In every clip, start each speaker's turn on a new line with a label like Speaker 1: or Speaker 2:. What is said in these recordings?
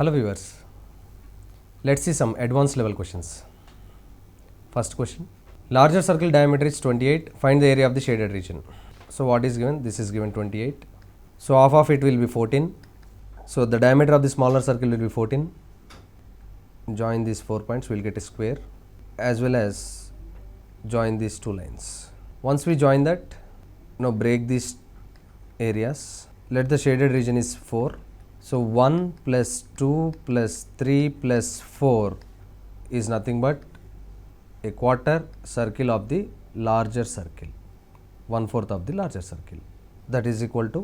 Speaker 1: Hello viewers, let's see some advanced level questions. First question, larger circle diameter is 28, find the area of the shaded region. So what is given? This is given 28. So half of it will be 14. So the diameter of the smaller circle will be 14. Join these 4 points, we will get a square, as well as join these 2 lines. Once we join that, now break these areas. Let the shaded region is 4. So 1 plus 2 plus 3 plus 4 is nothing but a quarter circle of the larger circle, 1/4 of the larger circle. That is equal to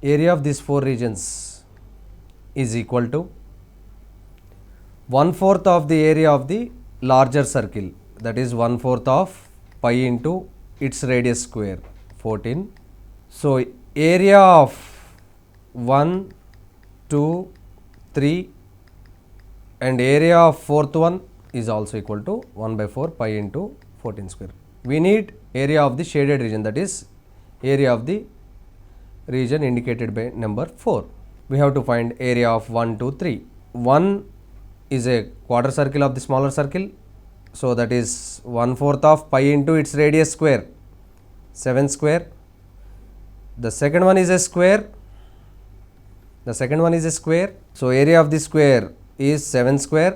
Speaker 1: area of these 4 regions is equal to 1/4 of the area of the larger circle, that is 1/4 of pi into its radius square, 14. So area of 1, 2, 3 and area of 4th one is also equal to 1/4 pi into 14 square. We need area of the shaded region, that is area of the region indicated by number 4. We have to find area of 1, 2, 3. 1 is a quarter circle of the smaller circle, so that is 1/4 of pi into its radius square, 7 square. The second one is a square. So area of the square is 7 square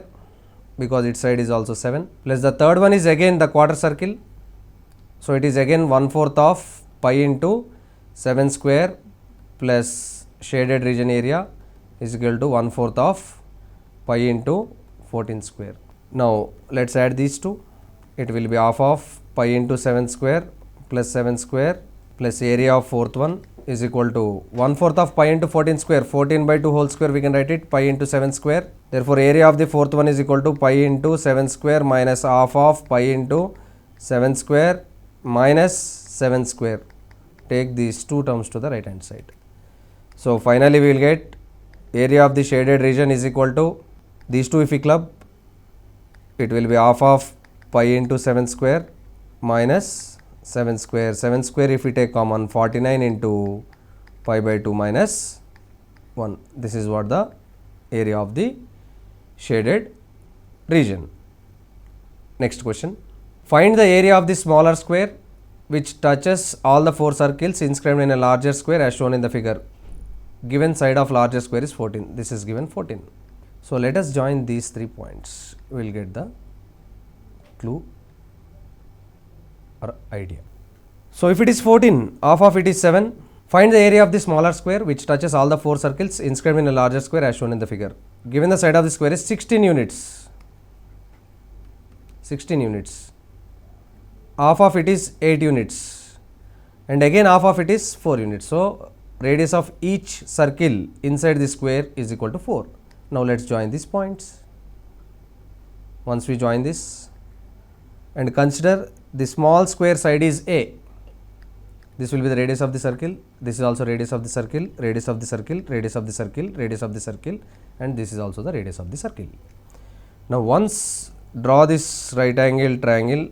Speaker 1: because its side is also 7, plus the third one is again the quarter circle. So it is again 1/4 of pi into 7 square plus shaded region area is equal to 1/4 of pi into 14 square. Now let's add these two. It will be half of pi into 7 square plus 7 square plus area of 4th one is equal to 1/4 of pi into 14 square, 14 by 2 whole square we can write it, pi into 7 square. Therefore area of the 4th one is equal to pi into 7 square minus half of pi into 7 square minus 7 square. Take these two terms to the right hand side. So finally we will get area of the shaded region is equal to these two. If we club, it will be half of pi into 7 square minus 7 square. 7 square if we take common, 49 into pi by 2 minus 1. This is what the area of the shaded region. Next question, find the area of the smaller square which touches all the 4 circles inscribed in a larger square as shown in the figure. Given side of larger square is 14. This is given 14. So let us join these 3 points. We will get the clue or idea. So if it is 14, half of it is 7. Find the area of the smaller square which touches all the 4 circles inscribed in a larger square as shown in the figure. Given the side of the square is 16 units. 16 units. Half of it is 8 units and again half of it is 4 units. So radius of each circle inside the square is equal to 4. Now let's join these points. Once we join this and consider the small square side is A, this will be the radius of the circle, this is also radius of the circle, radius of the circle, radius of the circle, radius of the circle, and this is also the radius of the circle. Now once draw this right angle triangle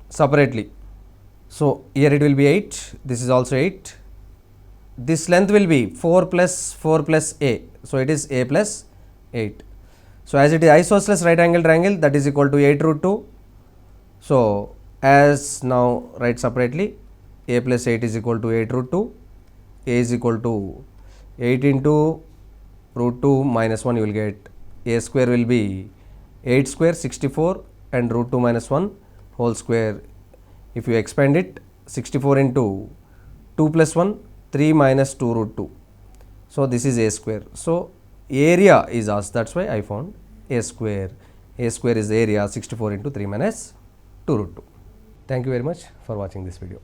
Speaker 1: separately. So here it will be 8, this is also 8. This length will be 4 plus A. So it is A plus 8. So as it is isosceles right angle triangle, that is equal to 8 root 2. So as now write separately, A plus 8 is equal to 8 root 2. A is equal to 8 into root 2 minus 1, you will get A square will be 8 square 64 and root 2 minus 1 whole square. If you expand it, 64 into 2 plus 1, 3 minus 2 root 2. So this is A square. So area is asked, that's why I found A square. A square is the area, 64 into 3 minus 2 root 2. Thank you very much for watching this video.